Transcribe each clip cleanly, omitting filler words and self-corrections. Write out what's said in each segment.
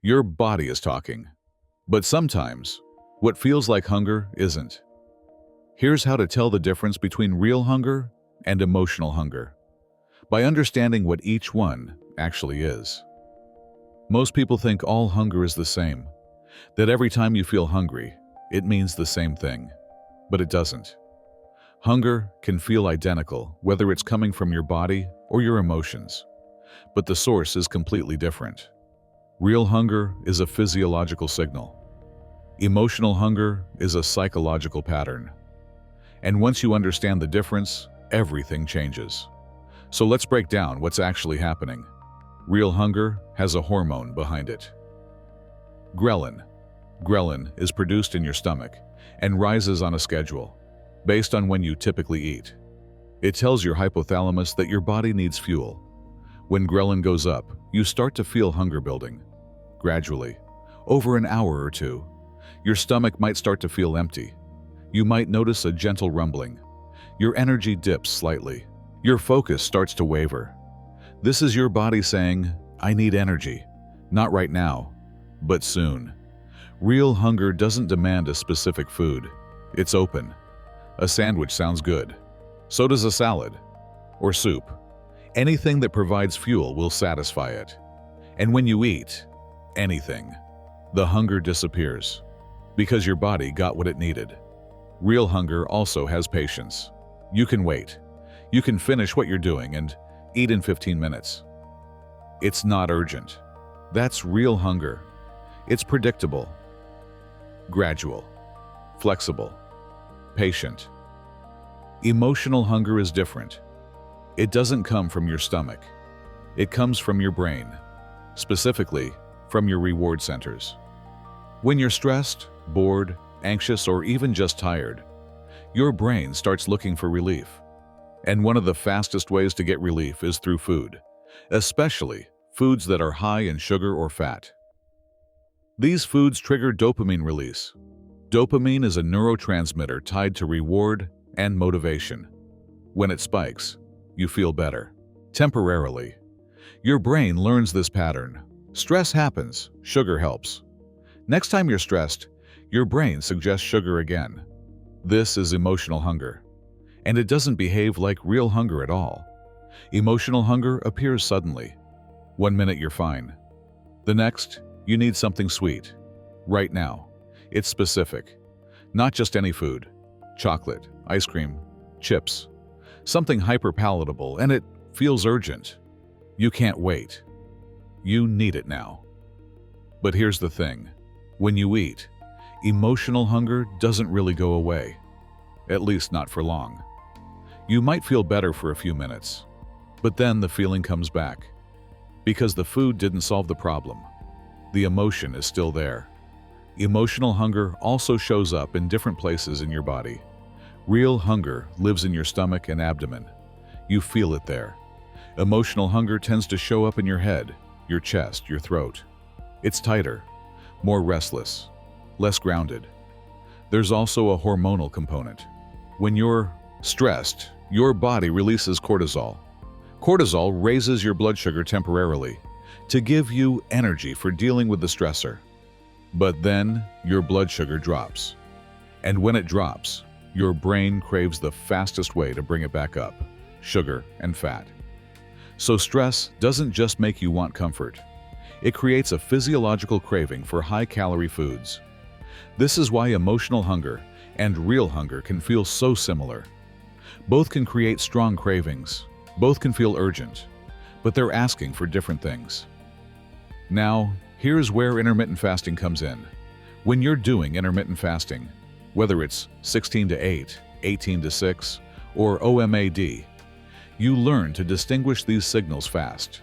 Your body is talking. But sometimes, what feels like hunger isn't. Here's how to tell the difference between real hunger and emotional hunger, by understanding what each one actually is. Most people think all hunger is the same, that every time you feel hungry, it means the same thing. But it doesn't. Hunger can feel identical, whether it's coming from your body or your emotions, but the source is completely different. Real hunger is a physiological signal. Emotional hunger is a psychological pattern. And once you understand the difference, everything changes. So let's break down what's actually happening. Real hunger has a hormone behind it. Ghrelin. Ghrelin is produced in your stomach and rises on a schedule, based on when you typically eat. It tells your hypothalamus that your body needs fuel. When ghrelin goes up, you start to feel hunger building. Gradually, over an hour or two, your stomach might start to feel empty. You might notice a gentle rumbling. Your energy dips slightly. Your focus starts to waver. This is your body saying, "I need energy. Not right now, but soon." Real hunger doesn't demand a specific food. It's open. A sandwich sounds good. So does a salad or soup. Anything that provides fuel will satisfy it. And when you eat anything, the hunger disappears because your body got what it needed. Real hunger also has patience. You can wait. You can finish what you're doing and eat in 15 minutes. It's not urgent. That's real hunger. It's predictable, gradual, flexible, patient. Emotional hunger is different. It doesn't come from your stomach. It comes from your brain, specifically from your reward centers. When you're stressed, bored, anxious, or even just tired, your brain starts looking for relief. And one of the fastest ways to get relief is through food, especially foods that are high in sugar or fat. These foods trigger dopamine release. Dopamine is a neurotransmitter tied to reward and motivation. When it spikes, you feel better, temporarily. Your brain learns this pattern. Stress happens, sugar helps. Next time you're stressed, your brain suggests sugar again. This is emotional hunger. And it doesn't behave like real hunger at all. Emotional hunger appears suddenly. 1 minute you're fine. The next, you need something sweet. Right now. It's specific. Not just any food. Chocolate, ice cream, chips. Something hyper-palatable, and it feels urgent. You can't wait. You need it now. But here's the thing. When you eat, emotional hunger doesn't really go away. At least not for long. You might feel better for a few minutes, but then the feeling comes back. Because the food didn't solve the problem. The emotion is still there. Emotional hunger also shows up in different places in your body. Real hunger lives in your stomach and abdomen. You feel it there. Emotional hunger tends to show up in your head, your chest, your throat. It's tighter, more restless, less grounded. There's also a hormonal component. When you're stressed, your body releases cortisol. Cortisol raises your blood sugar temporarily to give you energy for dealing with the stressor. But then your blood sugar drops. And when it drops, your brain craves the fastest way to bring it back up: sugar and fat. So stress doesn't just make you want comfort. It creates a physiological craving for high-calorie foods. This is why emotional hunger and real hunger can feel so similar. Both can create strong cravings. Both can feel urgent, but they're asking for different things. Now, here's where intermittent fasting comes in. When you're doing intermittent fasting, whether it's 16 to 8, 18 to 6, or OMAD, you learn to distinguish these signals fast.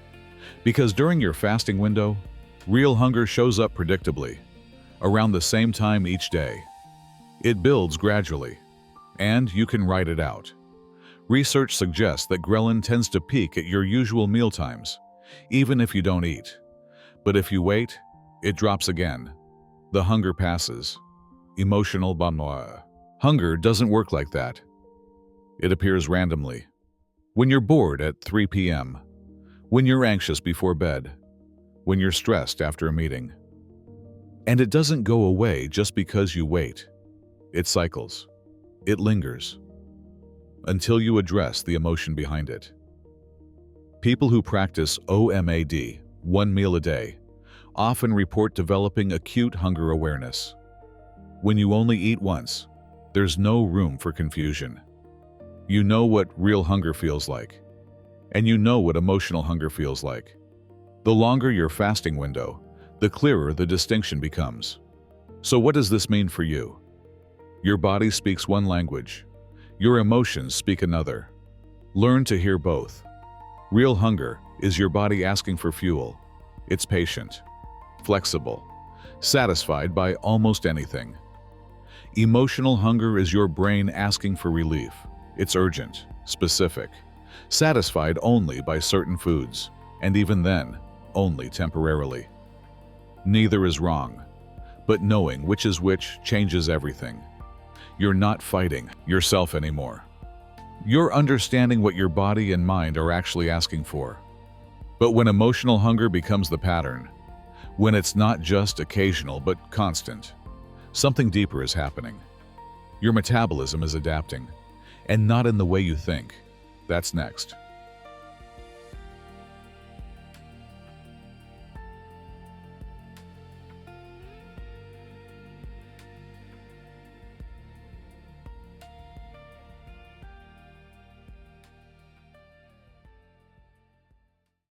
Because during your fasting window, real hunger shows up predictably, around the same time each day. It builds gradually, and you can write it out. Research suggests that ghrelin tends to peak at your usual meal times, even if you don't eat. But if you wait, it drops again. The hunger passes. Emotional bonheur. Hunger doesn't work like that. It appears randomly. When you're bored at 3 p.m., when you're anxious before bed, when you're stressed after a meeting. And it doesn't go away just because you wait. It cycles. It lingers. Until you address the emotion behind it. People who practice OMAD, one meal a day, often report developing acute hunger awareness. When you only eat once, there's no room for confusion. You know what real hunger feels like, and you know what emotional hunger feels like. The longer your fasting window, the clearer the distinction becomes. So what does this mean for you? Your body speaks one language. Your emotions speak another. Learn to hear both. Real hunger is your body asking for fuel. It's patient, flexible, satisfied by almost anything. Emotional hunger is your brain asking for relief. It's urgent, specific, satisfied only by certain foods, and even then, only temporarily. Neither is wrong, but knowing which is which changes everything. You're not fighting yourself anymore. You're understanding what your body and mind are actually asking for. But when emotional hunger becomes the pattern, when it's not just occasional but constant, something deeper is happening. Your metabolism is adapting, and not in the way you think. That's next.